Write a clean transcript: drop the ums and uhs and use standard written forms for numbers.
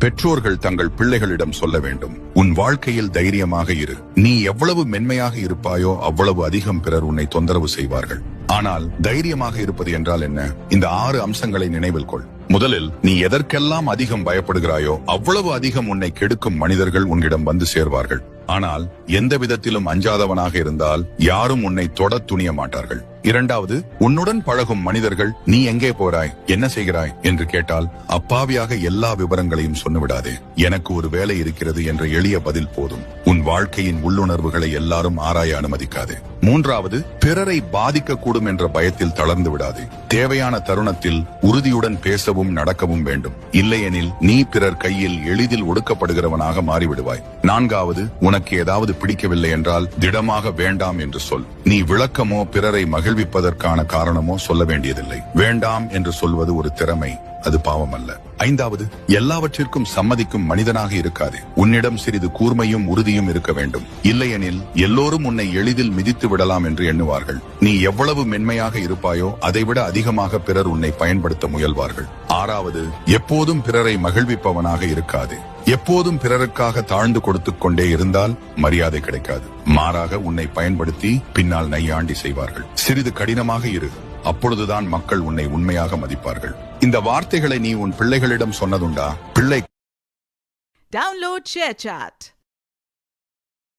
பெற்றோர்கள் தங்கள் பிள்ளைகளிடம் சொல்ல வேண்டும், உன் வாழ்க்கையில் தைரியமாக இரு. நீ எவ்வளவு மென்மையாக இருப்பாயோ அவ்வளவு அதிகம் பிறர் உன்னை தொந்தரவு செய்வார்கள். ஆனால் தைரியமாக இருப்பது என்றால் என்ன? இந்த 6 அம்சங்களை நினைவில் கொள். முதலில், நீ எதற்கெல்லாம் அதிகம் பயப்படுகிறாயோ அவ்வளவு அதிகம் உன்னை கெடுக்கும் மனிதர்கள் உன்னிடம் வந்து சேர்வார்கள். ஆனால் எந்த விதத்திலும் அஞ்சாதவனாக இருந்தால் யாரும் உன்னை தொட துணிய மாட்டார்கள். இரண்டாவது, உன்னுடன் பழகும் மனிதர்கள் நீ எங்கே போறாய், என்ன செய்கிறாய் என்று கேட்டால் அப்பாவியாக எல்லா விவரங்களையும் சொன்னுவிடாதே. எனக்கு ஒரு வேலை இருக்கிறது என்ற எளிய பதில் போதும். உன் வாழ்க்கையின் உள்ளுணர்வுகளை எல்லாரும் ஆராய அனுமதிக்காதே. மூன்றாவது, பிறரை பாதிக்க கூடும் என்ற பயத்தில் தளர்ந்து விடாதே. தேவையான தருணத்தில் உறுதியுடன் பேசவும் நடக்கவும் வேண்டும். இல்லையெனில் நீ பிறர் கையில் எளிதில் ஒடுக்கப்படுகிறவனாக மாறிவிடுவாய். நான்காவது, உனக்கு ஏதாவது பிடிக்கவில்லை என்றால் திடமாக வேண்டாம் என்று சொல். நீ விளக்கமோ பிறரை மகிழ்விப்பதற்கான காரணமோ சொல்ல வேண்டியதில்லை. வேண்டாம் என்று சொல்வது ஒரு திறமை, அது பாவம் அல்ல. ஐந்தாவது, எல்லாவற்றிற்கும் சம்மதிக்கும் மனிதனாக இருக்காதே. உன்னிடம் சிறிது கூர்மையும் உறுதியும் இருக்க வேண்டும். இல்லையெனில் எல்லோரும் உன்னை எளிதில் மிதித்து விடலாம் என்று எண்ணுவார்கள். நீ எவ்வளவு மென்மையாக இருப்பாயோ அதைவிட அதிகமாக பிறர் உன்னை பயன்படுத்த முயல்வார்கள். ஆறாவது, எப்போதும் பிறரை மகிழ்விப்பவனாக இருக்காதே. எப்போதும் பிறருக்காக தாழ்ந்து கொடுத்துக் கொண்டே இருந்தால் மரியாதை கிடைக்காது. மாறாக உன்னை பயன்படுத்தி பின்னால் நையாண்டி செய்வார்கள். சிறிது கடினமாக இரு, அப்பொழுதுதான் மக்கள் உன்னை உண்மையாக மதிப்பார்கள். இந்த வார்த்தைகளை நீ உன் பிள்ளைகளிடம் சொன்னதுண்டா? Download ShareChat.